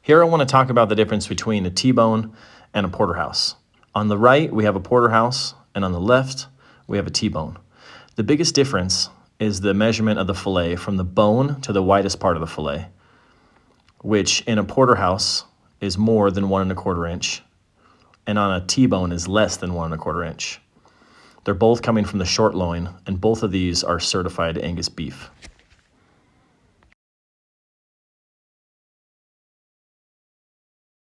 Here I want to talk about the difference between a T-bone and a porterhouse. On the right, we have a porterhouse, and on the left, we have a T-bone. The biggest difference is the measurement of the fillet from the bone to the widest part of the fillet, which in a porterhouse is more than 1¼ inch, and on a T-bone is less than 1¼ inch. They're both coming from the short loin, and both of these are certified Angus beef.